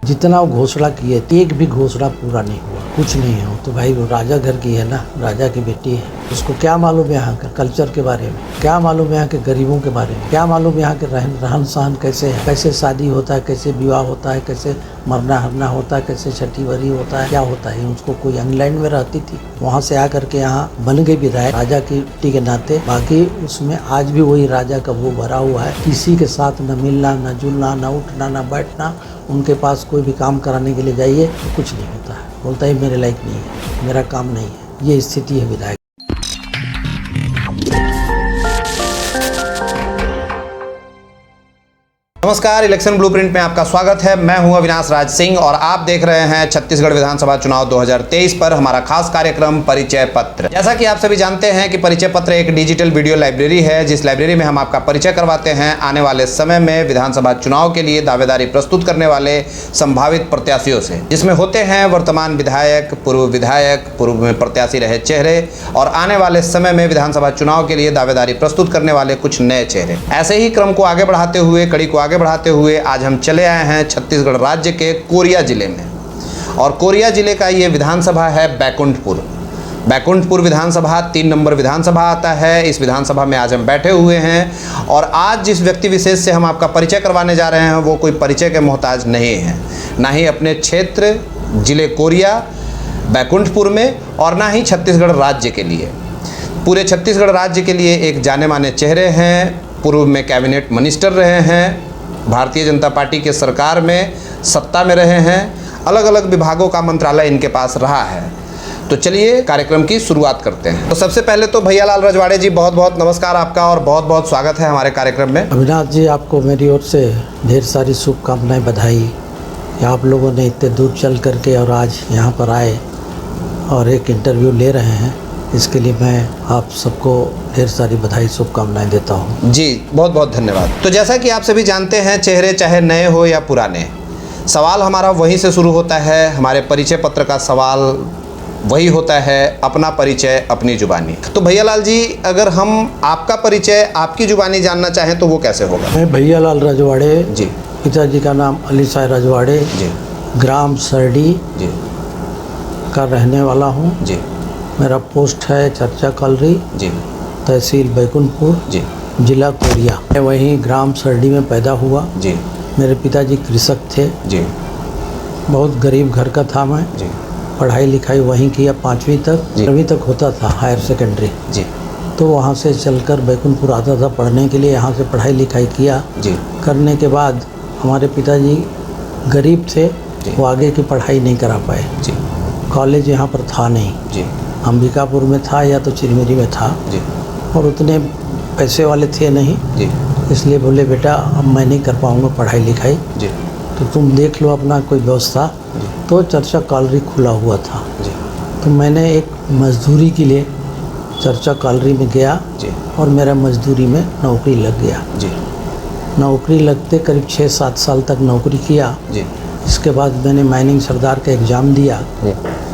जितना वो घोषणा किए एक भी घोषणा पूरा नहीं हुआ, कुछ नहीं है। तो भाई वो राजा घर की है ना, राजा की बेटी है, उसको क्या मालूम है यहाँ का कल्चर के बारे में, क्या मालूम है यहाँ के गरीबों के बारे में, क्या मालूम यहाँ के रहन सहन कैसे है, कैसे शादी होता है, कैसे विवाह होता है, कैसे मरना हरना होता है, कैसे छठी वरी होता है, क्या होता है। उसको कोई इंग्लैंड में रहती थी, वहाँ से आकर के यहाँ बन गई विधायक राजा की बेटी के नाते। बाकी उसमें आज भी वही राजा का वो भरा हुआ है, किसी के साथ न मिलना न जुलना न उठना न बैठना। उनके पास कोई भी काम कराने के लिए जाइए तो कुछ नहीं होता है, बोलता है मेरे लायक नहीं है, मेरा काम नहीं है। ये स्थिति है विधायक। नमस्कार, इलेक्शन ब्लूप्रिंट में आपका स्वागत है। मैं हूं अविनाश राज सिंह और आप देख रहे हैं छत्तीसगढ़ विधानसभा चुनाव 2023 पर हमारा खास कार्यक्रम परिचय पत्र। जैसा कि आप सभी जानते हैं कि परिचय पत्र एक डिजिटल वीडियो लाइब्रेरी है, जिस लाइब्रेरी में हम आपका परिचय करवाते हैं आने वाले समय में विधानसभा चुनाव के लिए दावेदारी प्रस्तुत करने वाले संभावित प्रत्याशियों से, जिसमें होते हैं वर्तमान विधायक, पूर्व में प्रत्याशी रहे चेहरे और आने वाले समय में विधानसभा चुनाव के लिए दावेदारी प्रस्तुत करने वाले कुछ नए चेहरे। ऐसे ही क्रम को आगे बढ़ाते हुए, कड़ी को आगे बढ़ाते हुए आज हम चले आए हैं छत्तीसगढ़ राज्य के कोरिया जिले में। और कोरिया जिले का ये विधानसभा है बैकुंठपुर विधानसभा 3 नंबर विधानसभा आता है। इस विधानसभा में आज हम बैठे हुए हैं और आज जिस व्यक्ति विशेष से हम आपका परिचय करवाने जा रहे हैं वो कोई परिचय के मोहताज नहीं है, ना ही अपने क्षेत्र जिले कोरिया बैकुंठपुर में और ना ही छत्तीसगढ़ राज्य के लिए। पूरे छत्तीसगढ़ राज्य के लिए एक जाने माने चेहरे हैं। पूर्व में कैबिनेट मिनिस्टर रहे हैं, भारतीय जनता पार्टी के सरकार में सत्ता में रहे हैं, अलग अलग विभागों का मंत्रालय इनके पास रहा है। तो चलिए कार्यक्रम की शुरुआत करते हैं। तो सबसे पहले तो भैयालाल रजवाड़े जी, बहुत बहुत नमस्कार आपका और बहुत बहुत स्वागत है हमारे कार्यक्रम में। अविनाश जी, आपको मेरी ओर से ढेर सारी शुभकामनाएं, बधाई कि आप लोगों ने इतने दूर चल करके और आज यहाँ पर आए और एक इंटरव्यू ले रहे हैं। इसके लिए मैं आप सबको ढेर सारी बधाई शुभकामनाएं देता हूं। जी बहुत बहुत धन्यवाद। तो जैसा कि आप सभी जानते हैं, चेहरे चाहे नए हो या पुराने, सवाल हमारा वहीं से शुरू होता है। हमारे परिचय पत्र का सवाल वही होता है, अपना परिचय अपनी जुबानी। तो भैयालाल जी, अगर हम आपका परिचय आपकी जुबानी जानना चाहें तो वो कैसे होगा? मैं भैयालाल रजवाड़े जी, पिताजी का नाम अलीसाय रजवाड़े जी, ग्राम सरडी जी का रहने वाला हूँ। जी, मेरा पोस्ट है चर्चा कॉलरी, जी, तहसील बैकुंठपुर, जी, जिला कोरिया। मैं वहीं ग्राम सरडी में पैदा हुआ। जी, मेरे पिताजी कृषक थे, जी, बहुत गरीब घर का था मैं। जी, पढ़ाई लिखाई वहीं किया 5वीं तक, जी। 12वीं तक होता था हायर सेकेंडरी। जी, तो वहाँ से चलकर बैकुंठपुर आता था पढ़ने के लिए, यहाँ से पढ़ाई लिखाई किया। जी, करने के बाद हमारे पिताजी गरीब थे, वो आगे की पढ़ाई नहीं करा पाए। जी, कॉलेज यहाँ पर था नहीं, जी, अंबिकापुर में था या तो चिरमिरी में था, जी, और उतने पैसे वाले थे नहीं। जी, इसलिए बोले बेटा अब मैं नहीं कर पाऊँगा पढ़ाई लिखाई, जी, तो तुम देख लो अपना कोई व्यवस्था। तो चर्चा कॉलरी खुला हुआ था, जी, तो मैंने एक मजदूरी के लिए चर्चा कॉलरी में गया जी, और मेरा मजदूरी में नौकरी लग गया। जी, नौकरी लगते करीब 6-7 साल तक नौकरी किया। जी, इसके बाद मैंने माइनिंग सरदार का एग्ज़ाम दिया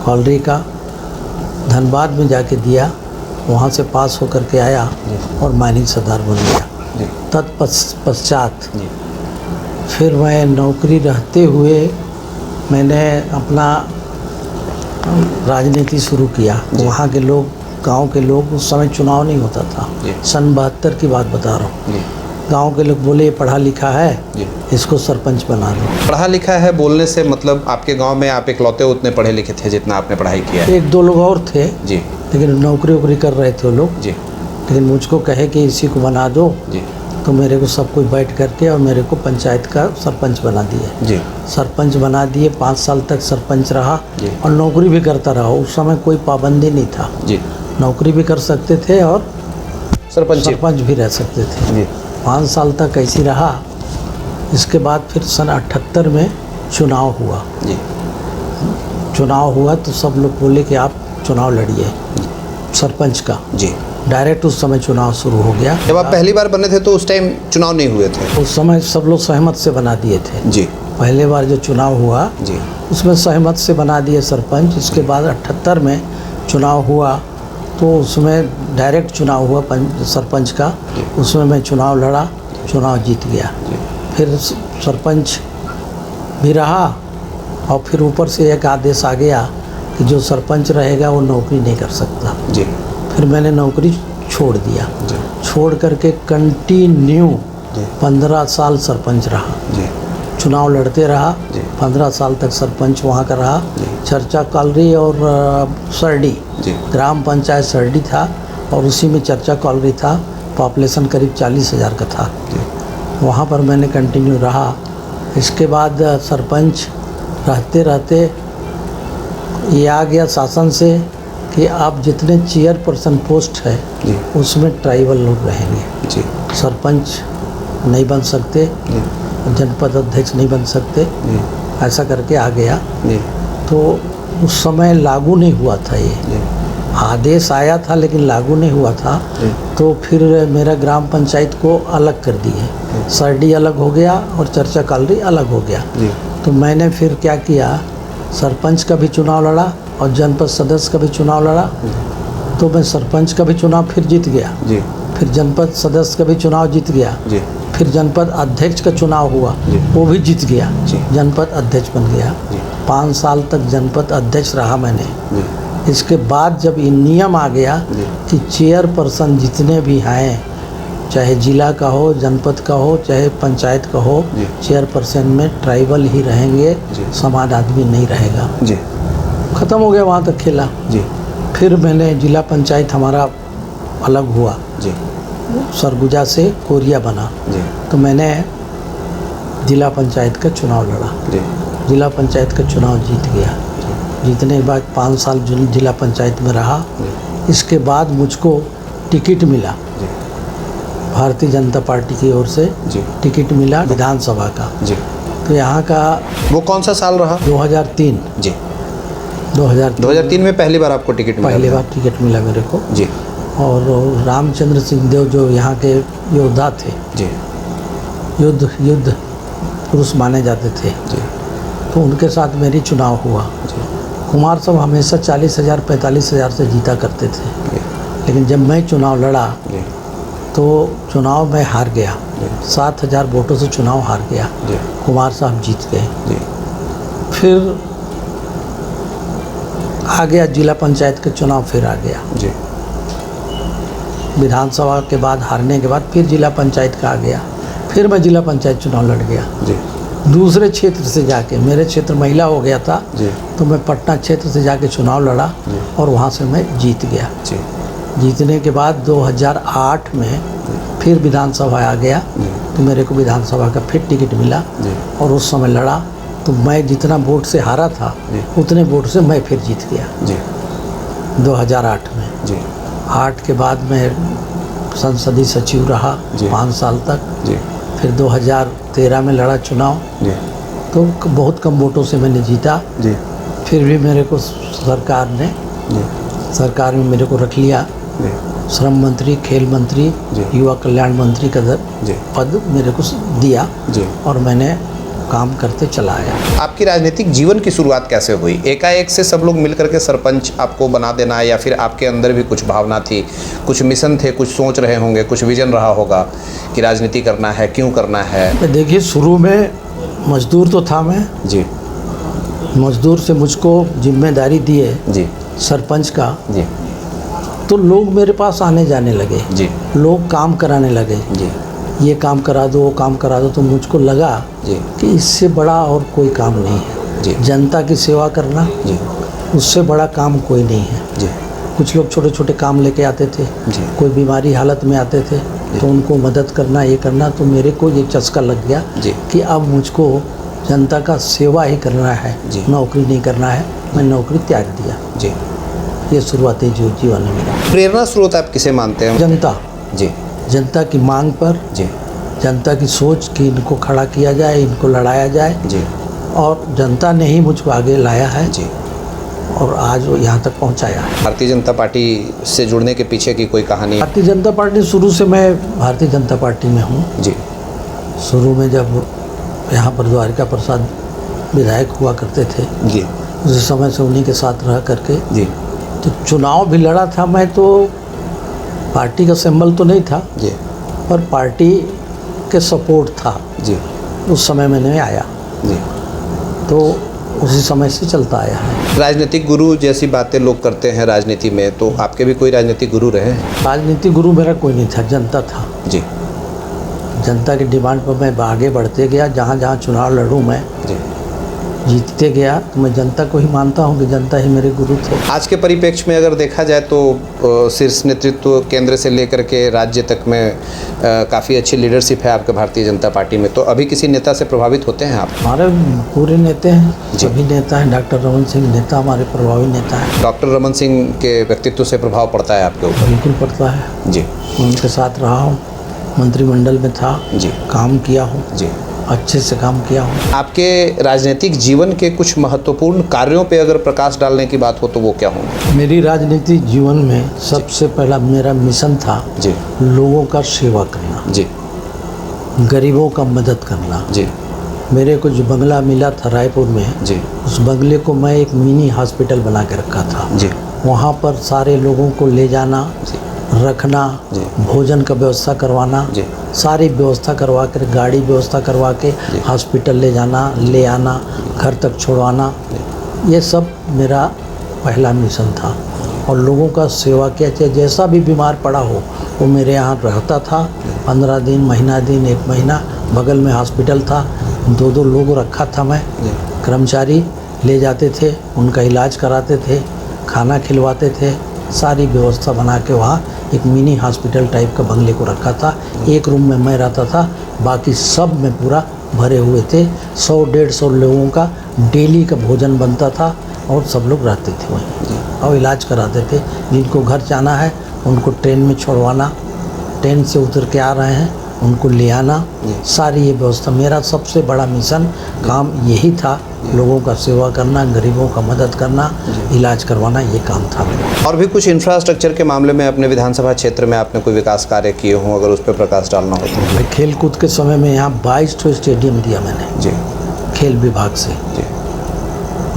कॉलरी का, धनबाद में जाके दिया, वहाँ से पास होकर के आया और माइनिंग सरदार बन गया। तत्पश्चात फिर मैं नौकरी रहते हुए मैंने अपना राजनीति शुरू किया। वहाँ के लोग, गांव के लोग, उस समय चुनाव नहीं होता था, सन 72 की बात बता रहा हूँ। गांव के लोग बोले पढ़ा लिखा है, इसको सरपंच बना लो। पढ़ा लिखा है बोलने से मतलब आपके गांव में आप इकलौते उतने पढ़े लिखे थे जितना आपने पढ़ाई किया है? 1-2 लोग और थे जी, लेकिन नौकरी वोकरी कर रहे थे वो लोग। जी, लेकिन मुझको कहे कि इसी को बना दो, जी, तो मेरे को सब कुछ बैठ करके और मेरे को पंचायत का सरपंच बना दिए। जी, सरपंच बना दिए, 5 साल तक सरपंच रहा जी, और नौकरी भी करता रहा। उस समय कोई पाबंदी नहीं था, जी, नौकरी भी कर सकते थे और सरपंच भी रह सकते थे। जी, 5 साल तक ऐसी रहा। इसके बाद फिर सन 78 में चुनाव हुआ। जी, चुनाव हुआ तो सब लोग बोले कि आप चुनाव लड़िए सरपंच का। जी। डायरेक्ट उस समय चुनाव शुरू हो गया। जब आप पहली बार बने थे तो उस टाइम चुनाव नहीं हुए थे? उस समय सब लोग सहमत से बना दिए थे। जी, पहले बार जो चुनाव हुआ जी, उसमें सहमत से बना दिए सरपंच। इसके बाद 78 में चुनाव हुआ तो उसमें डायरेक्ट चुनाव हुआ सरपंच का। उसमें मैं चुनाव लड़ा, चुनाव जीत गया। फिर सरपंच भी रहा और फिर ऊपर से एक आदेश आ गया कि जो सरपंच रहेगा वो नौकरी नहीं कर सकता। जी फिर मैंने नौकरी छोड़ दिया। जी छोड़ करके कंटिन्यू जी 15 साल सरपंच रहा, जी चुनाव लड़ते रहा। जी 15 साल तक सरपंच वहाँ का रहा। जी चर्चा कॉलोनी और सरडी, जी ग्राम पंचायत सरडी था और उसी में चर्चा कॉलोनी था। पॉपुलेशन करीब 40,000 का था। जी वहाँ पर मैंने कंटिन्यू रहा। इसके बाद सरपंच रहते रहते ये आ गया शासन से कि आप जितने चेयरपर्सन पोस्ट है जी उसमें ट्राइबल लोग रहेंगे। जी सरपंच नहीं बन सकते, जी जनपद अध्यक्ष नहीं बन सकते, जी ऐसा करके आ गया। जी तो उस समय लागू नहीं हुआ था ये, जी आदेश आया था लेकिन लागू नहीं हुआ था। जी तो फिर मेरा ग्राम पंचायत को अलग कर दिए, सरडी अलग हो गया और चर्चा कॉलोनी अलग हो गया। जी तो मैंने फिर क्या किया, सरपंच का भी चुनाव लड़ा और जनपद सदस्य का भी चुनाव लड़ा। तो मैं सरपंच का भी चुनाव फिर जीत गया, जी फिर जनपद सदस्य का भी चुनाव जीत गया, जी फिर जनपद अध्यक्ष का चुनाव हुआ, जी। वो भी जीत गया, जी। जनपद अध्यक्ष बन गया। जी 5 साल तक जनपद अध्यक्ष रहा मैंने। जी इसके बाद जब ये नियम आ गया जी। कि चेयरपर्सन जितने भी हैं, चाहे जिला का हो, जनपद का हो, चाहे पंचायत का हो, जी। चेयरपर्सन में ट्राइबल ही रहेंगे, जी। समान आदमी नहीं रहेगा। जी ख़त्म हो गया वहाँ तक खेला। जी फिर मैंने जिला पंचायत हमारा अलग हुआ, जी सरगुजा से कोरिया बना। जी तो मैंने जिला पंचायत का चुनाव लड़ा, जी जिला पंचायत का चुनाव जीत गया। जीतने के बाद 5 साल जिला पंचायत में रहा। इसके बाद मुझको टिकट मिला, जी भारतीय जनता पार्टी की ओर से जी टिकट मिला विधानसभा का। जी तो यहाँ का वो कौन सा साल रहा? 2003 जी 2003 में पहली बार आपको टिकट मिला? पहली बार टिकट मिला मेरे को। जी और रामचंद्र सिंह देव जो यहाँ के योद्धा थे, जी युद्ध पुरुष माने जाते थे, जी तो उनके साथ मेरी चुनाव हुआ। जी कुमार साहब हमेशा 40,000 45,000 से जीता करते थे, जी लेकिन जब मैं चुनाव लड़ा जी तो चुनाव में हार गया। जी 7,000 वोटों से चुनाव हार गया, जी कुमार साहब जीत गए। जी फिर आ गया जिला पंचायत का चुनाव, फिर आ गया जी विधानसभा के बाद हारने के बाद फिर जिला पंचायत का आ गया। फिर मैं जिला पंचायत चुनाव लड़ गया जी दूसरे क्षेत्र से जाके। मेरे क्षेत्र महिला हो गया था, जी तो मैं पटना क्षेत्र से जाके चुनाव लड़ा जी। और वहाँ से मैं जीत गया। जी जीतने के बाद 2008 में फिर विधानसभा आ गया, जी तो मेरे को विधानसभा का फिर टिकट मिला जी और उस समय लड़ा। तो मैं जितना वोट से हारा था जी। उतने वोट से मैं फिर जीत गया जी 2008 में। जी 8 के बाद मैं संसदीय सचिव रहा जी। 5 साल तक। जी फिर 2013 में लड़ा चुनाव, जी तो बहुत कम वोटों से मैंने जीता। जी फिर भी मेरे को सरकार में मेरे को रख लिया। जी श्रम मंत्री, खेल मंत्री, जी। युवा कल्याण मंत्री का जी पद मेरे को दिया जी और मैंने काम करते चला आया। आपकी राजनीतिक जीवन की शुरुआत कैसे हुई? एकाएक से सब लोग मिलकर के सरपंच आपको बना देना, या फिर आपके अंदर भी कुछ भावना थी, कुछ मिशन थे, कुछ सोच रहे होंगे, कुछ विजन रहा होगा कि राजनीति करना है, क्यों करना है? देखिए, शुरू में मजदूर तो था मैं। जी मजदूर से मुझको जिम्मेदारी दिए जी सरपंच का, जी तो लोग मेरे पास आने जाने लगे, जी लोग काम कराने लगे, जी ये काम करा दो, वो काम करा दो। तो मुझको लगा जी कि इससे बड़ा और कोई काम नहीं है। जी जनता की सेवा करना, जी उससे बड़ा काम कोई नहीं है। जी कुछ लोग छोटे छोटे काम लेके आते थे, जी कोई बीमारी हालत में आते थे तो उनको मदद करना, ये करना। तो मेरे को ये चस्का लग गया जी कि अब मुझको जनता का सेवा ही करना है, जी। नौकरी नहीं करना है। मैं नौकरी त्याग दिया। जी ये शुरुआती जीवन है मेरा। प्रेरणा स्रोत आप किसे मानते हैं? जनता, जी जनता की मांग पर, जी जनता की सोच कि इनको खड़ा किया जाए, इनको लड़ाया जाए, जी और जनता ने ही मुझको आगे लाया है जी और आज वो यहाँ तक पहुँचाया है। भारतीय जनता पार्टी से जुड़ने के पीछे की कोई कहानी? भारतीय जनता पार्टी, शुरू से मैं भारतीय जनता पार्टी में हूँ। जी शुरू में जब यहाँ पर द्वारिका प्रसाद विधायक हुआ करते थे, जी उस समय से उन्हीं के साथ रह करके जी तो चुनाव भी लड़ा था मैं। तो पार्टी का सिंबल तो नहीं था, जी पर पार्टी के सपोर्ट था। जी उस समय मैंने आया जी तो उसी समय से चलता आया है। राजनीतिक गुरु जैसी बातें लोग करते हैं राजनीति में, तो आपके भी कोई राजनीतिक गुरु रहे हैं? राजनीतिक गुरु मेरा कोई नहीं था, जनता था। जी जनता की डिमांड पर मैं आगे बढ़ते गया, जहाँ जहाँ चुनाव लड़ूँ मैं जी। जीतते गया। तो मैं जनता को ही मानता हूँ कि जनता ही मेरे गुरु थे। आज के परिप्रेक्ष्य में अगर देखा जाए तो शीर्ष नेतृत्व केंद्र से लेकर के राज्य तक में काफ़ी अच्छी लीडरशिप है आपके भारतीय जनता पार्टी में, तो अभी किसी नेता से प्रभावित होते हैं आप? हमारे पूरे नेता हैं, सभी नेता हैं। डॉक्टर रमन सिंह नेता हमारे प्रभावी नेता हैं। डॉक्टर रमन सिंह के व्यक्तित्व से प्रभाव पड़ता है आपके ऊपर? बिल्कुल पड़ता है जी। उनके साथ रहा हूँ, मंत्रिमंडल में था जी। काम किया हूँ जी, अच्छे से काम किया हूँ। आपके राजनीतिक जीवन के कुछ महत्वपूर्ण कार्यों पे अगर प्रकाश डालने की बात हो तो वो क्या होंगे? मेरी राजनीतिक जीवन में सबसे पहला मेरा मिशन था जी लोगों का सेवा करना, जी गरीबों का मदद करना। जी मेरे को जो बंगला मिला था रायपुर में, जी उस बंगले को मैं एक मिनी हॉस्पिटल बना के रखा था। जी वहाँ पर सारे लोगों को ले जाना, जी रखना, जी। भोजन का व्यवस्था करवाना, जी। सारी व्यवस्था करवा कर, गाड़ी व्यवस्था करवा के हॉस्पिटल ले जाना, ले आना, घर तक छोड़वाना, ये सब मेरा पहला मिशन था। और लोगों का सेवा किया, चाहे जैसा भी बीमार पड़ा हो वो मेरे यहाँ रहता था। 15 दिन, महीना दिन, 1 महीना बगल में हॉस्पिटल था, 2 लोग रखा था मैं, कर्मचारी ले जाते थे, उनका इलाज कराते थे, खाना खिलवाते थे, सारी व्यवस्था बना के वहाँ एक मिनी हॉस्पिटल टाइप का बंगले को रखा था। एक रूम में मैं रहता था, बाकी सब में पूरा भरे हुए थे। 100-150 लोगों का डेली का भोजन बनता था और सब लोग रहते थे वहीं और इलाज कराते थे। जिनको घर जाना है उनको ट्रेन में छोड़वाना, ट्रेन से उतर के आ रहे हैं उनको ले आना, सारी ये व्यवस्था। मेरा सबसे बड़ा मिशन काम यही था, लोगों का सेवा करना, गरीबों का मदद करना, इलाज करवाना, ये काम था मेरा। और भी कुछ इंफ्रास्ट्रक्चर के मामले में अपने विधानसभा क्षेत्र में आपने कोई विकास कार्य किए हों, अगर उस पर प्रकाश डालना हो तो? मैं खेल कूद के समय में यहाँ 22 ठो स्टेडियम दिया मैंने जी खेल विभाग से। जी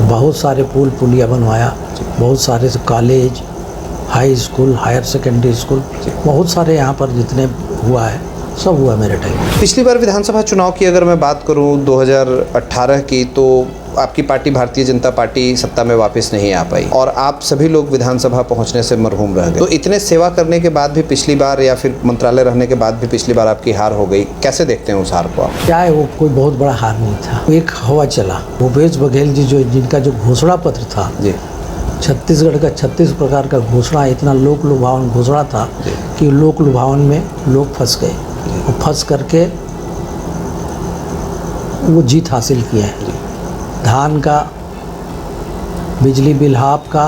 बहुत सारे पुल पुलिया बनवाया, बहुत सारे college, high school, higher secondary school, बहुत सारे यहाँ पर जितने हुआ है सब हुआ मेरे टाइम में। पिछली बार विधानसभा चुनाव की अगर मैं बात करूं 2018 की, तो आपकी पार्टी भारतीय जनता पार्टी सत्ता में वापस नहीं आ पाई और आप सभी लोग विधानसभा पहुंचने से मरहूम रह गए। तो इतने सेवा करने के बाद भी पिछली बार, या फिर मंत्रालय रहने के बाद भी पिछली बार आपकी हार हो गई, कैसे देखते हैं उस हार को आप? क्या है, वो कोई बहुत बड़ा हार नहीं था, एक हवा चला। भूपेश बघेल जी जिनका जो घोषणा पत्र था जी, छत्तीसगढ़ का 36 प्रकार का घोषणा, इतना लोक लुभावन घोषणा था कि लोक लुभावन में लोग फंस गए। वो फंस करके वो जीत हासिल किए हैं। धान का, बिजली बिल हाफ का,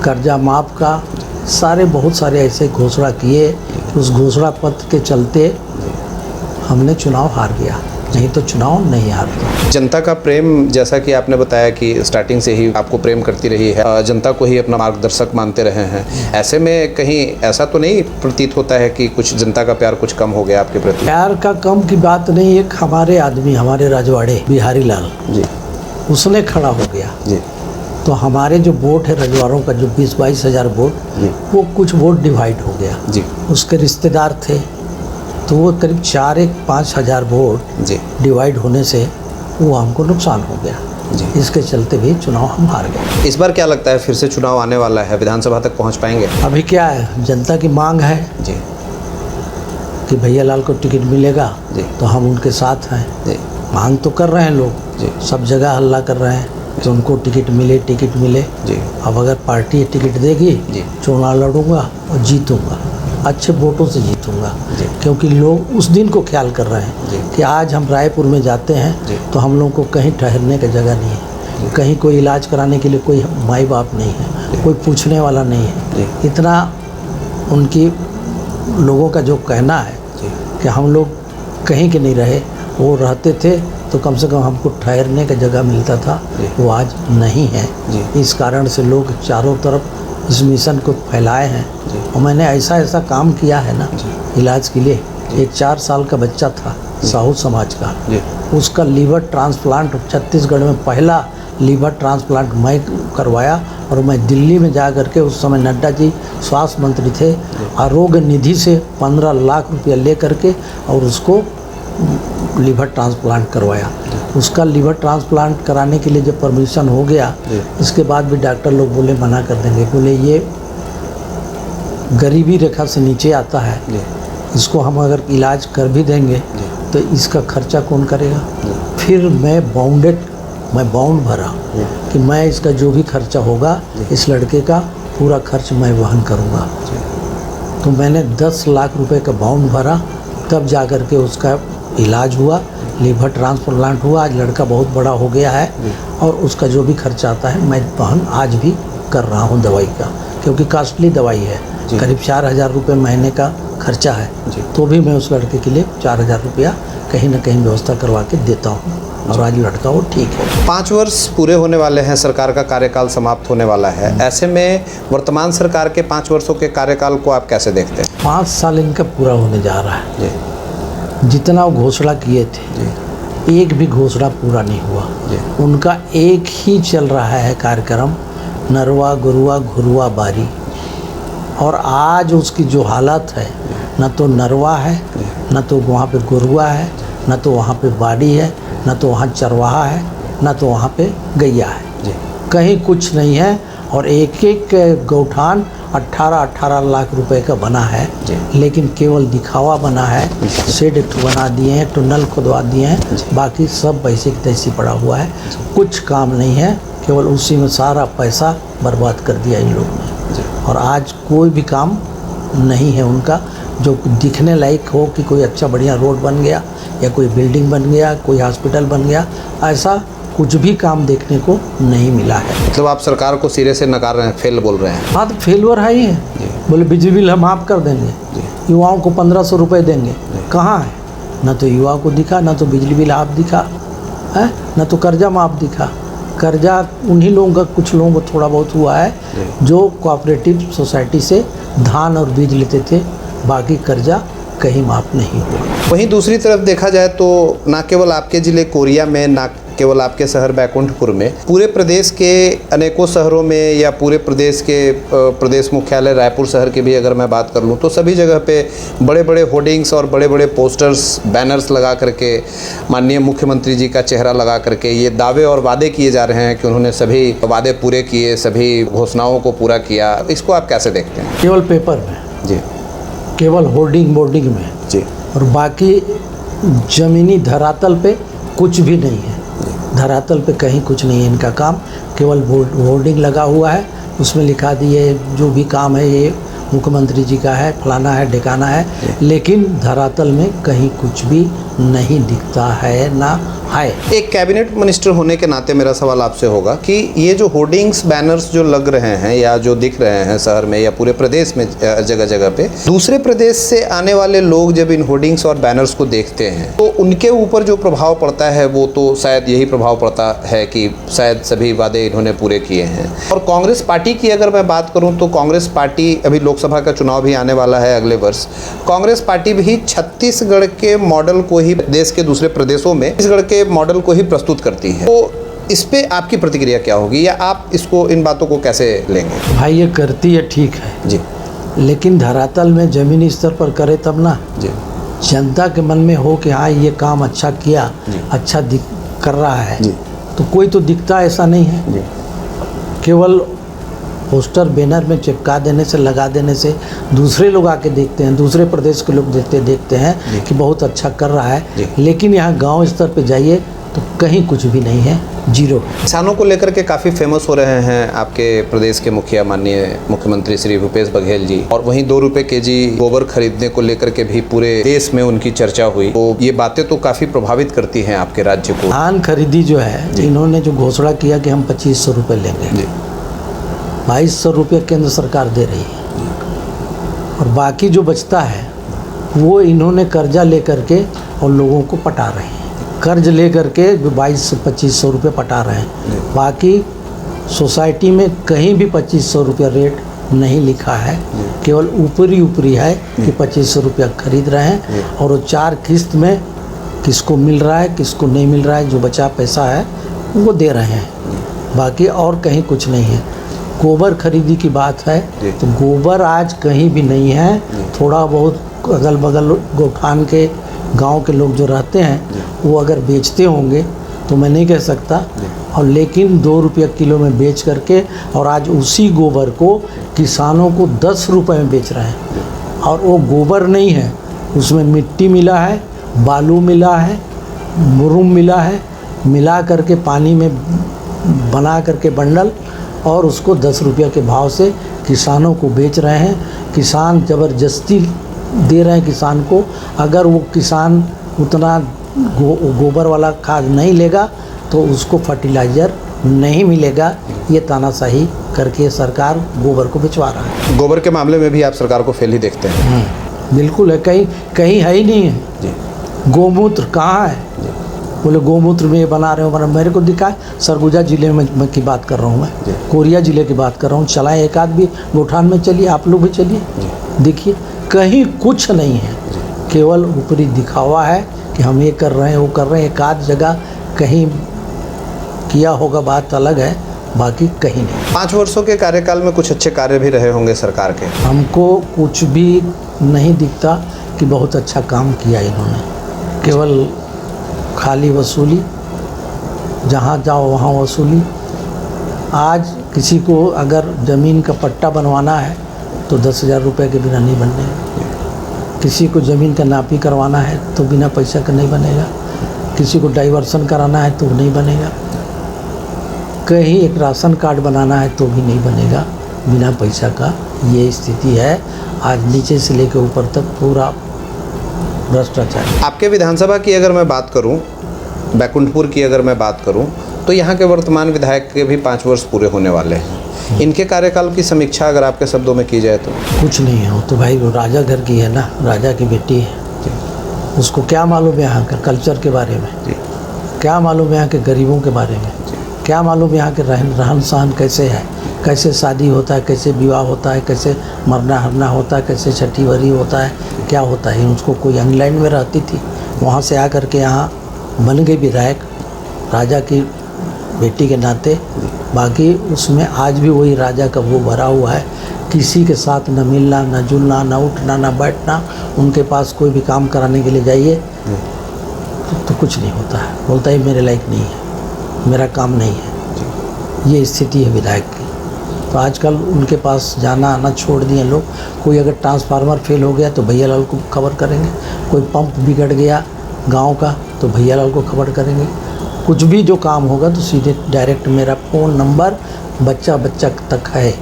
कर्जा माफ का, सारे बहुत सारे ऐसे घोषणा किए। उस घोषणा पत्र के चलते हमने चुनाव हार गया, नहीं तो चुनाव नहीं हारते। जनता का प्रेम, जैसा कि आपने बताया कि स्टार्टिंग से ही आपको प्रेम करती रही है, जनता को ही अपना मार्गदर्शक मानते रहे हैं, ऐसे में कहीं ऐसा तो नहीं प्रतीत होता है कि कुछ जनता का प्यार कुछ कम हो गया आपके प्रति? प्यार का कम की बात नहीं, एक हमारे आदमी, हमारे रजवाड़े बिहारी लाल जी, उसने खड़ा हो गया। जी, तो हमारे जो वोट है रजवाड़ों का, जो 20-22 हज़ार वोट, वो कुछ वोट डिवाइड हो गया। जी, उसके रिश्तेदार थे तो वो करीब 4-5 हज़ार वोट जी, डिवाइड होने से वो हमको नुकसान हो गया। जी। इसके चलते भी चुनाव हम हार गए। इस बार क्या लगता है, फिर से चुनाव आने वाला है, विधानसभा तक पहुंच पाएंगे? अभी क्या है, जनता की मांग है जी, कि भैया लाल को टिकट मिलेगा, जी, तो हम उनके साथ हैं। जी, मांग तो कर रहे हैं लोग, जी, सब जगह हल्ला कर रहे हैं कि उनको टिकट मिले, टिकट मिले। जी, अब अगर पार्टी टिकट देगी, जी, चुनाव लड़ूंगा और जीतूंगा, अच्छे वोटों से जीतूंगा। जी। क्योंकि लोग उस दिन को ख्याल कर रहे हैं जी। कि आज हम रायपुर में जाते हैं जी। तो हम लोग को कहीं ठहरने की जगह नहीं है, कहीं कोई इलाज कराने के लिए कोई माई बाप नहीं है, कोई पूछने वाला नहीं है। इतना उनकी लोगों का जो कहना है कि हम लोग कहीं के नहीं रहे, वो रहते थे तो कम से कम हमको ठहरने का जगह मिलता था, वो आज नहीं है। इस कारण से लोग चारों तरफ इस मिशन को फैलाए हैं। और मैंने ऐसा ऐसा काम किया है ना इलाज के लिए। एक 4 साल का बच्चा था साहू समाज का, उसका लीवर ट्रांसप्लांट छत्तीसगढ़ में पहला लीवर ट्रांसप्लांट मैं करवाया। और मैं दिल्ली में जा करके, उस समय नड्डा जी स्वास्थ्य मंत्री थे, आरोग्य निधि से 15 लाख रुपया ले करके और उसको लीवर ट्रांसप्लांट करवाया। उसका लीवर ट्रांसप्लांट कराने के लिए जब परमिशन हो गया, इसके बाद भी डॉक्टर लोग बोले मना कर देंगे, बोले ये गरीबी रेखा से नीचे आता है, इसको हम अगर इलाज कर भी देंगे तो इसका खर्चा कौन करेगा। फिर मैं बाउंड भरा कि मैं इसका जो भी खर्चा होगा इस लड़के का पूरा खर्च मैं वहन करूँगा। तो मैंने 10 लाख रुपए का बाउंड भरा, तब जा कर के उसका इलाज हुआ, लीवर ट्रांसप्लांट हुआ। आज लड़का बहुत बड़ा हो गया है और उसका जो भी खर्चा आता है मैं वहन आज भी कर रहा हूँ दवाई का, क्योंकि कॉस्टली दवाई है, करीब 4000 रुपये महीने का खर्चा है। तो भी मैं उस लड़के के लिए 4000 रुपया कहीं ना कहीं व्यवस्था करवा के देता हूँ और आज लड़का वो ठीक है। 5 वर्ष पूरे होने वाले हैं, सरकार का कार्यकाल समाप्त होने वाला है। ऐसे में वर्तमान सरकार के 5 वर्षों के कार्यकाल को आप कैसे देखते हैं? 5 साल इनका पूरा होने जा रहा है। जितना वो घोषणा किए थे एक भी घोषणा पूरा नहीं हुआ। उनका एक ही चल रहा है कार्यक्रम, नरवा गुरुआ घुरुआ बारी। और आज उसकी जो हालत है, न तो नरवा है, न तो वहाँ पे गुरुआ है, न तो वहाँ पे बाड़ी है, न तो वहाँ चरवाहा है, न तो वहाँ पे गैया है। कहीं कुछ नहीं है। और एक एक गौठान 18-18 लाख रुपए का बना है, लेकिन केवल दिखावा बना है। शेड एक बना दिए हैं, एक नल खुदवा दिए हैं, बाकी सब वैसे की तैसी पड़ा हुआ है। कुछ काम नहीं है, केवल उसी में सारा पैसा बर्बाद कर दिया इन लोगों ने। और आज कोई भी काम नहीं है उनका जो दिखने लायक हो कि कोई अच्छा बढ़िया रोड बन गया या कोई बिल्डिंग बन गया, कोई हॉस्पिटल बन गया, ऐसा कुछ भी काम देखने को नहीं मिला है। मतलब आप सरकार को सिरे से नकार रहे हैं, फेल बोल रहे हैं? हाँ, तो फेलवर है ही है। बोले बिजली बिल हम माफ़ कर देंगे, युवाओं को 1500 रुपये देंगे। कहाँ है? न तो युवा को दिखा, न तो बिजली बिल आप दिखा है, न तो कर्जा माफ़ दिखा। कर्जा उन्हीं लोगों का, कुछ लोगों को थोड़ा बहुत हुआ है जो कोऑपरेटिव सोसाइटी से धान और बीज लेते थे, बाकी कर्जा कहीं माफ़ नहीं हुआ। वहीं दूसरी तरफ देखा जाए तो ना केवल आपके ज़िले कोरिया में, ना केवल आपके शहर बैकुंठपुर में, पूरे प्रदेश के अनेकों शहरों में या पूरे प्रदेश के प्रदेश मुख्यालय रायपुर शहर की भी अगर मैं बात कर लूँ तो सभी जगह पे बड़े बड़े होर्डिंग्स और बड़े बड़े पोस्टर्स, बैनर्स लगा करके माननीय मुख्यमंत्री जी का चेहरा लगा करके ये दावे और वादे किए जा रहे हैं कि उन्होंने सभी वादे पूरे किए, सभी घोषणाओं को पूरा किया। इसको आप कैसे देखते हैं? केवल पेपर में जी, केवल होर्डिंग बोर्डिंग में जी, और बाकी ज़मीनी धरातल पे कुछ भी नहीं है। धरातल पे कहीं कुछ नहीं है इनका काम। केवल होर्डिंग लगा हुआ है, उसमें लिखा दिए जो भी काम है ये मुख्यमंत्री जी का है, फलाना है, ढिकाना है, लेकिन धरातल में कहीं कुछ भी नहीं दिखता है ना है। एक कैबिनेट मिनिस्टर होने के नाते मेरा सवाल आपसे होगा कि ये जो होर्डिंग्स, बैनर्स जो लग रहे हैं या जो दिख रहे हैं शहर में या पूरे प्रदेश में जगह जगह पे, दूसरे प्रदेश से आने वाले लोग जब इन होर्डिंग्स और बैनर्स को देखते हैं तो उनके ऊपर जो प्रभाव पड़ता है वो तो शायद यही प्रभाव पड़ता है कि शायद सभी वादे इन्होंने पूरे किए हैं। और कांग्रेस पार्टी की अगर मैं बात करूँ तो कांग्रेस पार्टी, अभी लोकसभा का चुनाव भी आने वाला है अगले वर्ष, कांग्रेस पार्टी भी छत्तीसगढ़ के मॉडल को ही देश के दूसरे प्रदेशों में छत्तीसगढ़ के मॉडल को ही प्रस्तुत करती है। तो इस पे आपकी प्रतिक्रिया क्या होगी या आप इसको, इन बातों को कैसे लेंगे? भाई ये करती है ठीक है जी, लेकिन धरातल में ज़मीनी स्तर पर करे तब ना। जी, जनता के मन में हो कि हाँ ये काम अच्छा किया, अच्छा कर रहा है, तो कोई तो दिखता ऐसा नहीं है। जी, केवल पोस्टर बैनर में चिपका देने से, लगा देने से दूसरे लोग आके देखते हैं, दूसरे प्रदेश के लोग देखते हैं कि बहुत अच्छा कर रहा है, लेकिन यहाँ गांव स्तर पे जाइए तो कहीं कुछ भी नहीं है, जीरो। किसानों को लेकर के काफ़ी फेमस हो रहे हैं आपके प्रदेश के मुखिया माननीय मुख्यमंत्री श्री भूपेश बघेल जी, और वहीं 2 रुपये केजी गोबर खरीदने को लेकर के भी पूरे देश में उनकी चर्चा हुई। तो ये बातें तो काफ़ी प्रभावित करती हैं आपके राज्य को। धान खरीदी जो है, इन्होंने जो घोषणा किया कि हम 2500 रुपये लेंगे, 2200 रुपये केंद्र सरकार दे रही है, और बाकी जो बचता है वो इन्होंने कर्जा लेकर के और लोगों को पटा रहे हैं। कर्ज ले करके 2200-2500 रुपये पटा रहे हैं। बाकी सोसाइटी में कहीं भी 2500 रुपये रेट नहीं लिखा है, केवल ऊपरी है कि 2500 रुपया खरीद रहे हैं, और वो 4 किस्त में किसको मिल रहा है, किसको नहीं मिल रहा है, जो बचा पैसा है वो दे रहे हैं, बाकी और कहीं कुछ नहीं है। गोबर खरीदी की बात है तो गोबर आज कहीं भी नहीं है। थोड़ा बहुत अगल बगल गोठान के गांव के लोग जो रहते हैं वो अगर बेचते होंगे तो मैं नहीं कह सकता, और लेकिन 2 रुपये किलो में बेच करके और आज उसी गोबर को किसानों को 10 रुपये में बेच रहे हैं। और वो गोबर नहीं है, उसमें मिट्टी मिला है, बालू मिला है, मुरुम मिला है, मिला करके पानी में बना करके बंडल और उसको 10 रुपये के भाव से किसानों को बेच रहे हैं। किसान ज़बरदस्ती दे रहे हैं किसान को। अगर वो किसान उतना गोबर वाला खाद नहीं लेगा तो उसको फर्टिलाइज़र नहीं मिलेगा। ये तानाशाही करके सरकार गोबर को बेचवा रहा है। गोबर के मामले में भी आप सरकार को फेल ही देखते हैं? बिल्कुल है, कहीं है ही नहीं है जी। गोमूत्र कहाँ है? बोले गोमूत्र में ये बना रहे हो, मेरे को दिखाए। सरगुजा ज़िले में की बात कर रहा हूँ मैं, कोरिया ज़िले की बात कर रहा हूँ। चलाएं एक आध भी गोठान में, चलिए आप लोग भी चलिए, देखिए कहीं कुछ नहीं है, केवल ऊपरी दिखावा है कि हम ये कर रहे हैं वो कर रहे हैं। एक आध जगह कहीं किया होगा बात अलग है, बाकी कहीं नहीं। 5 वर्षों के कार्यकाल में कुछ अच्छे कार्य भी रहे होंगे सरकार के? हमको कुछ भी नहीं दिखता कि बहुत अच्छा काम किया इन्होंने, केवल खाली वसूली, जहाँ जाओ वहाँ वसूली। आज किसी को अगर ज़मीन का पट्टा बनवाना है तो 10,000 रुपये के बिना नहीं बनने। किसी को ज़मीन का नापी करवाना है तो बिना पैसा का नहीं बनेगा। किसी को डाइवर्सन कराना है तो नहीं बनेगा। कहीं एक राशन कार्ड बनाना है तो भी नहीं बनेगा बिना पैसा का। ये स्थिति है आज, नीचे से लेकर ऊपर तक पूरा भ्रष्टाचार। आपके विधानसभा की अगर मैं बात करूं, बैकुंठपुर की अगर मैं बात करूं, तो यहाँ के वर्तमान विधायक के भी 5 वर्ष पूरे होने वाले हैं। इनके कार्यकाल की समीक्षा अगर आपके शब्दों में की जाए तो? कुछ नहीं है, वो तो भाई वो राजा घर की है ना, राजा की बेटी है। उसको क्या मालूम है यहाँ के कल्चर के बारे में? क्या मालूम है यहाँ के गरीबों के बारे में? क्या मालूम है यहाँ के रहन सहन कैसे है, कैसे शादी होता है, कैसे विवाह होता है, कैसे मरना हरना होता है, कैसे छठी भरी होता है, क्या होता है। उसको कोई इंग्लैंड में रहती थी, वहाँ से आकर के यहाँ बन गई विधायक राजा की बेटी के नाते। बाकी उसमें आज भी वही राजा का वो भरा हुआ है। किसी के साथ न मिलना, न जुलना, न उठना, न बैठना। उनके पास कोई भी काम कराने के लिए जाइए तो कुछ नहीं होता है, बोलता है मेरे लायक नहीं है, मेरा काम नहीं है। ये स्थिति है विधायक की। तो आजकल उनके पास जाना आना छोड़ दिए लोग। कोई अगर ट्रांसफार्मर फेल हो गया तो भैया लाल को खबर करेंगे, कोई पंप बिगड़ गया गांव का तो भैया लाल को खबर करेंगे। कुछ भी जो काम होगा तो सीधे डायरेक्ट मेरा फ़ोन नंबर बच्चा तक है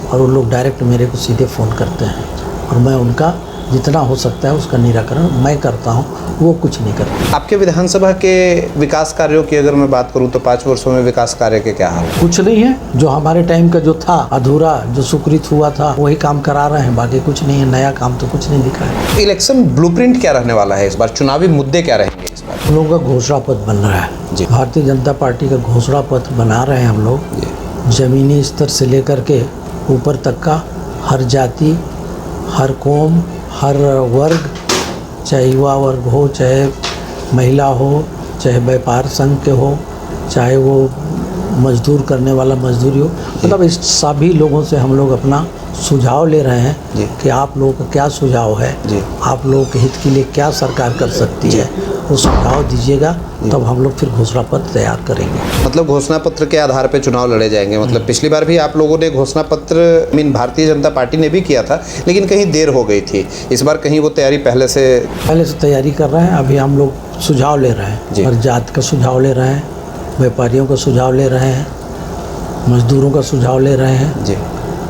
और वो लोग डायरेक्ट मेरे को सीधे फ़ोन करते हैं और मैं उनका जितना हो सकता है उसका निराकरण मैं करता हूँ, वो कुछ नहीं करते। आपके विधानसभा के विकास कार्यों की अगर मैं बात करूं तो 5 वर्षों में विकास कार्य के क्या हाल? कुछ नहीं है, जो हमारे टाइम का जो था अधूरा, जो स्वीकृत हुआ था वही काम करा रहे हैं, बाकी कुछ नहीं है। नया काम तो कुछ नहीं दिखा है। इलेक्शन ब्लूप्रिंट क्या रहने वाला है इस बार? चुनावी मुद्दे क्या रहेंगे इस बार? हम लोगों का घोषणा पत्र बन रहा है जी। भारतीय जनता पार्टी का घोषणा पत्र बना रहे हैं हम लोग। ज़मीनी स्तर से लेकर के ऊपर तक का, हर जाति, हर कौम, हर वर्ग, चाहे युवा वर्ग हो, चाहे महिला हो, चाहे व्यापार संघ के हो, चाहे वो मजदूर करने वाला मजदूरी हो, मतलब इस सभी लोगों से हम लोग अपना सुझाव ले रहे हैं कि आप लोगों का क्या सुझाव है, आप लोगों के हित के लिए क्या सरकार कर सकती है, वो सुझाव दीजिएगा, तब हम लोग फिर घोषणा पत्र तैयार करेंगे। मतलब घोषणा पत्र के आधार पे चुनाव लड़े जाएंगे? मतलब पिछली बार भी आप लोगों ने घोषणा पत्र भारतीय जनता पार्टी ने भी किया था, लेकिन कहीं देर हो गई थी। इस बार कहीं वो तैयारी पहले से तैयारी कर रहे हैं। अभी हम लोग सुझाव ले रहे हैं, हर जात का सुझाव ले रहे हैं, व्यापारियों का सुझाव ले रहे हैं, मजदूरों का सुझाव ले रहे हैं जी।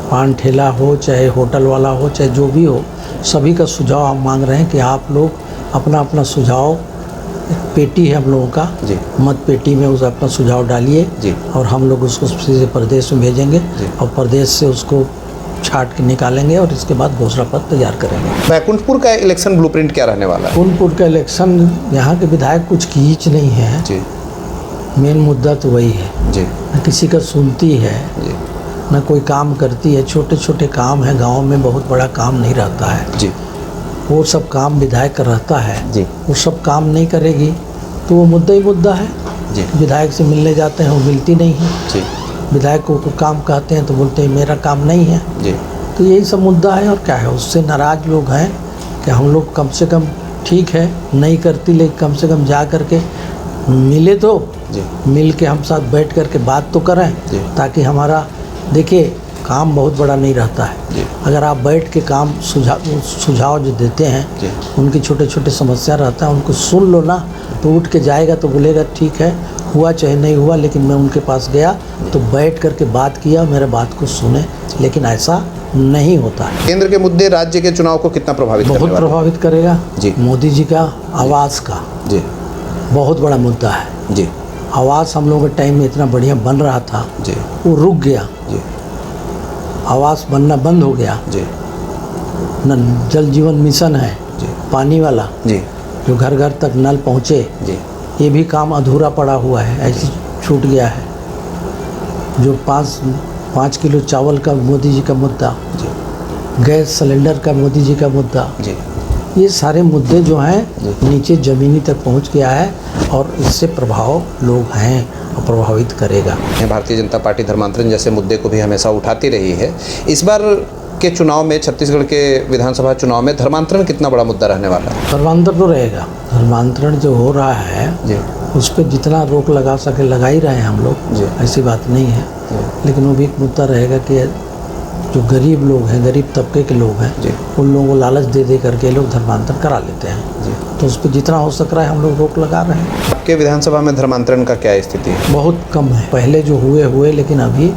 पान ठेला हो, चाहे होटल वाला हो, चाहे जो भी हो, सभी का सुझाव हम मांग रहे हैं कि आप लोग अपना अपना सुझाव, एक पेटी है हम लोगों का जी, मत पेटी में उस अपना सुझाव डालिए और हम लोग उसको सीधे प्रदेश में भेजेंगे और प्रदेश से उसको छाट के निकालेंगे और इसके बाद घोषणा पत्र तैयार करेंगे। बैकुंठपुर का इलेक्शन ब्लूप्रिंट क्या रहने वाला है? बैकुंठपुर का इलेक्शन, यहाँ के विधायक कुछ कीच नहीं है जी। मेन मुद्दा तो वही है जी। न किसी का सुनती है जी। न कोई काम करती है। छोटे छोटे काम है, गांव में बहुत बड़ा काम नहीं रहता है जी। वो सब काम विधायक का रहता है जी। वो सब काम नहीं करेगी तो वो मुद्दा ही मुद्दा है जी। विधायक से मिलने जाते हैं वो मिलती नहीं है जी। विधायक को काम कहते हैं तो बोलते हैं मेरा काम नहीं है जी। तो यही सब मुद्दा है और क्या है। उससे नाराज़ लोग हैं कि हम लोग कम से कम ठीक है नहीं करती, लेकिन कम से कम जा करके मिले तो जी मिल के हम साथ बैठ कर के बात तो करें, जी। ताकि हमारा देखिए काम बहुत बड़ा नहीं रहता है। जी। अगर आप बैठ के काम सुझाव जो देते जी। हैं, उनकी छोटे छोटे समस्या रहता है, उनको सुन लो ना, तो उठ के जाएगा तो बोलेगा ठीक है, हुआ चाहे नहीं हुआ, लेकिन मैं उनके पास गया तो बैठ कर के बात किया, मेरे बात को सुने। लेकिन ऐसा नहीं होता है। केंद्र के मुद्दे राज्य के चुनाव को कितना प्रभावित करने बहुत वाले हैं? प्रभावित करेगा जी। मोदी जी का आवास का जी बहुत बड़ा मुद्दा है। जी आवास हम लोगों के टाइम में इतना बढ़िया बन रहा था, जी वो रुक गया, जी आवास बनना बंद हो गया। जी न जल जीवन मिशन है जी पानी वाला, जी जो घर घर तक नल पहुँचे, जी ये भी काम अधूरा पड़ा हुआ है, ऐसे छूट गया है। जो 5 किलो चावल का मोदी जी का मुद्दा, जी गैस सिलेंडर का मोदी जी का मुद्दा, जी ये सारे मुद्दे जो हैं नीचे ज़मीनी तक पहुंच गया है, और इससे प्रभाव लोग हैं और प्रभावित करेगा। भारतीय जनता पार्टी धर्मांतरण जैसे मुद्दे को भी हमेशा उठाती रही है। इस बार के चुनाव में, छत्तीसगढ़ के विधानसभा चुनाव में धर्मांतरण कितना बड़ा मुद्दा रहने वाला है? धर्मांतरण तो रहेगा। धर्मांतरण जो हो रहा है जी उस पर जितना रोक लगा सके लगा ही रहे हैं हम लोग, जी। ऐसी बात नहीं है। लेकिन वो भी एक मुद्दा रहेगा कि जो गरीब लोग हैं, गरीब तबके के लोग हैं, जी। उन लोगों को लालच दे दे करके लोग धर्मांतरण करा लेते हैं। जी तो उस पर जितना हो सक रहा है हम लोग रोक लगा रहे हैं। आपके विधानसभा में धर्मांतरण का क्या स्थिति है? बहुत कम है, पहले जो हुए लेकिन अभी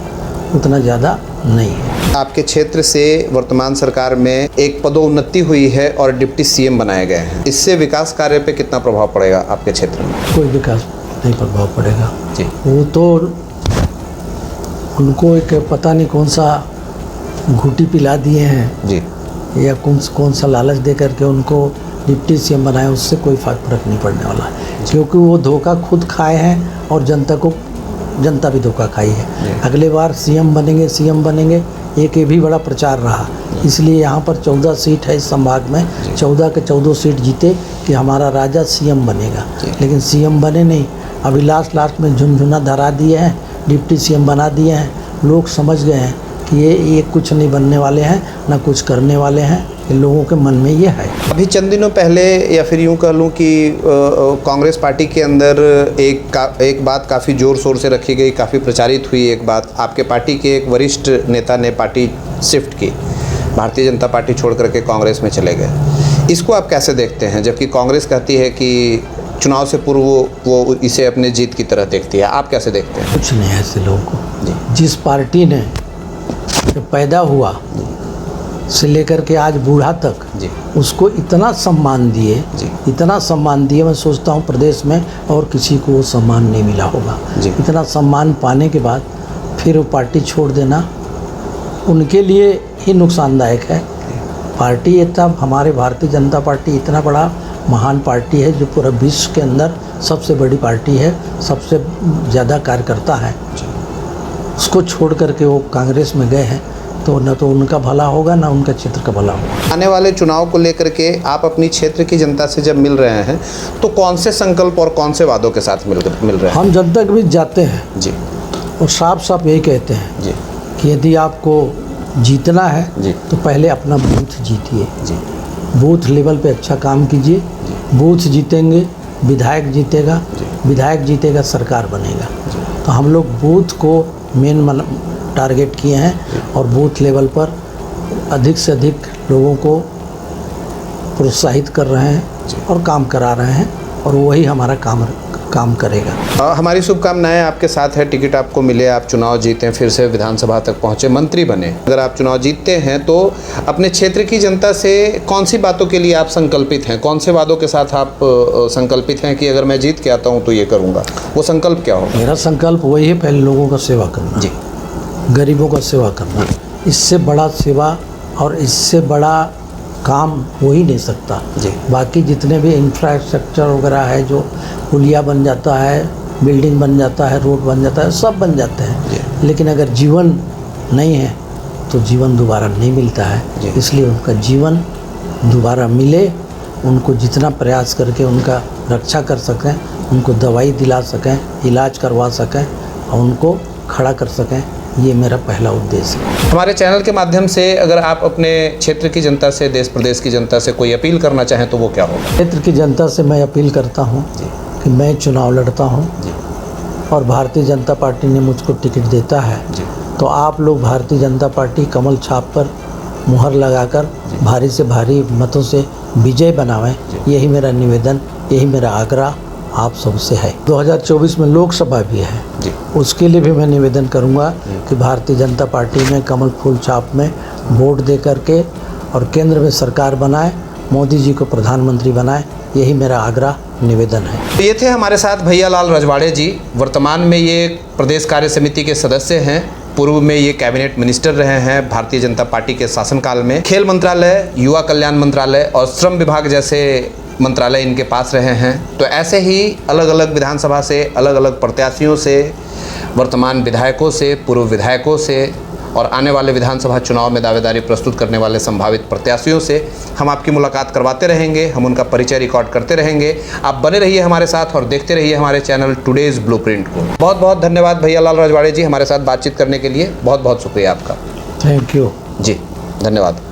उतना ज़्यादा नहीं है। आपके क्षेत्र से वर्तमान सरकार में एक पदोन्नति हुई है और डिप्टी सीएम बनाए गए हैं, इससे विकास कार्य पे कितना प्रभाव पड़ेगा आपके क्षेत्र में? कोई विकास नहीं प्रभाव पड़ेगा जी वो तो उनको एक पता नहीं कौन सा घूटी पिला दिए हैं, जी या कौन सा लालच दे करके उनको डिप्टी सीएम बनाए, उससे कोई फर्क नहीं पड़ने वाला है। क्योंकि वो धोखा खुद खाए हैं और जनता भी धोखा खाई है। अगले बार सीएम बनेंगे, एक ये भी बड़ा प्रचार रहा। इसलिए यहाँ पर 14 सीट है इस संभाग में, 14 के 14 सीट जीते कि हमारा राजा सीएम बनेगा, लेकिन सीएम बने नहीं। अभी लास्ट में झुनझुना धरा दिए हैं, डिप्टी सीएम बना दिए हैं। लोग समझ गए हैं कि ये कुछ नहीं बनने वाले हैं, ना कुछ करने वाले हैं। लोगों के मन में ये है। अभी चंद दिनों पहले, या फिर यूँ कह लूँ कि कांग्रेस पार्टी के अंदर एक बात काफ़ी ज़ोर शोर से रखी गई, काफ़ी प्रचारित हुई एक बात। आपके पार्टी के एक वरिष्ठ नेता ने पार्टी शिफ्ट की, भारतीय जनता पार्टी छोड़ करके कांग्रेस में चले गए। इसको आप कैसे देखते हैं? जबकि कांग्रेस कहती है कि चुनाव से पूर्व वो इसे अपने जीत की तरह देखती है, आप कैसे देखते हैं? कुछ नहीं है ऐसे लोगों को। जिस पार्टी ने पैदा हुआ से लेकर के आज बूढ़ा तक जी उसको इतना सम्मान दिए, मैं सोचता हूँ प्रदेश में और किसी को वो सम्मान नहीं मिला होगा। इतना सम्मान पाने के बाद फिर वो पार्टी छोड़ देना उनके लिए ही नुकसानदायक है। पार्टी इतना, हमारे भारतीय जनता पार्टी इतना बड़ा महान पार्टी है जो पूरा विश्व के अंदर सबसे बड़ी पार्टी है, सबसे ज़्यादा कार्यकर्ता है। उसको छोड़ करके वो कांग्रेस में गए हैं, तो न तो उनका भला होगा ना उनका क्षेत्र का भला होगा। आने वाले चुनाव को लेकर के आप अपनी क्षेत्र की जनता से जब मिल रहे हैं तो कौन से संकल्प और कौन से वादों के साथ मिल रहे हैं? हम जनता के बीच जाते हैं जी और साफ यही कहते हैं जी कि यदि आपको जीतना है जी तो पहले अपना बूथ जीतिए, जी बूथ लेवल पे अच्छा काम कीजिए। बूथ जीतेंगे, विधायक जीतेगा, विधायक जीतेगा, सरकार बनेगा। तो हम लोग बूथ को मेन टारगेट किए हैं और बूथ लेवल पर अधिक से अधिक लोगों को प्रोत्साहित कर रहे हैं और काम करा रहे हैं, और वही हमारा काम करेगा। हमारी शुभकामनाएं आपके साथ है। टिकट आपको मिले, आप चुनाव जीतें, फिर से विधानसभा तक पहुंचे, मंत्री बने। अगर आप चुनाव जीतते हैं तो अपने क्षेत्र की जनता से कौन सी बातों के लिए आप संकल्पित हैं? कौन से वादों के साथ आप संकल्पित हैं कि अगर मैं जीत के आता हूं तो ये करूंगा? वो संकल्प क्या होगा? मेरा संकल्प वही है, पहले लोगों का सेवा करना, जी, गरीबों का सेवा करना। इससे बड़ा सेवा और इससे बड़ा काम हो ही नहीं सकता। जी। बाकी जितने भी इंफ्रास्ट्रक्चर वगैरह है, जो पुलिया बन जाता है, बिल्डिंग बन जाता है, रोड बन जाता है, सब बन जाते हैं, लेकिन अगर जीवन नहीं है तो जीवन दोबारा नहीं मिलता है। इसलिए उनका जीवन दोबारा मिले, उनको जितना प्रयास करके उनका रक्षा कर सकें, उनको दवाई दिला सकें, इलाज करवा सकें और उनको खड़ा कर सकें, ये मेरा पहला उद्देश्य है। हमारे चैनल के माध्यम से अगर आप अपने क्षेत्र की जनता से, देश प्रदेश की जनता से कोई अपील करना चाहें तो वो क्या होगा? क्षेत्र की जनता से मैं अपील करता हूँ कि मैं चुनाव लड़ता हूँ जी और भारतीय जनता पार्टी ने मुझको टिकट देता है, जी तो आप लोग भारतीय जनता पार्टी कमल छाप पर मुहर लगाकर भारी से भारी मतों से विजय बनावें। यही मेरा निवेदन, यही मेरा आग्रह आप सबसे है। 2024 में लोकसभा भी है जी उसके लिए भी मैं निवेदन करूंगा कि भारतीय जनता पार्टी में कमल फूल छाप में वोट दे करके और केंद्र में सरकार बनाए, मोदी जी को प्रधानमंत्री बनाए। यही मेरा आग्रह निवेदन है। तो ये थे हमारे साथ भैया लाल रजवाड़े जी। वर्तमान में ये प्रदेश कार्य समिति के सदस्य हैं। पूर्व में ये कैबिनेट मिनिस्टर रहे हैं भारतीय जनता पार्टी के शासनकाल में। खेल मंत्रालय, युवा कल्याण मंत्रालय और श्रम विभाग जैसे मंत्रालय इनके पास रहे हैं। तो ऐसे ही अलग अलग विधानसभा से, अलग अलग प्रत्याशियों से, वर्तमान विधायकों से, पूर्व विधायकों से और आने वाले विधानसभा चुनाव में दावेदारी प्रस्तुत करने वाले संभावित प्रत्याशियों से हम आपकी मुलाकात करवाते रहेंगे, हम उनका परिचय रिकॉर्ड करते रहेंगे। आप बने रहिए हमारे साथ और देखते रहिए हमारे चैनल टुडेज ब्लूप्रिंट को। बहुत बहुत धन्यवाद भैया लाल रजवाड़े जी, हमारे साथ बातचीत करने के लिए बहुत बहुत शुक्रिया आपका। थैंक यू जी, धन्यवाद।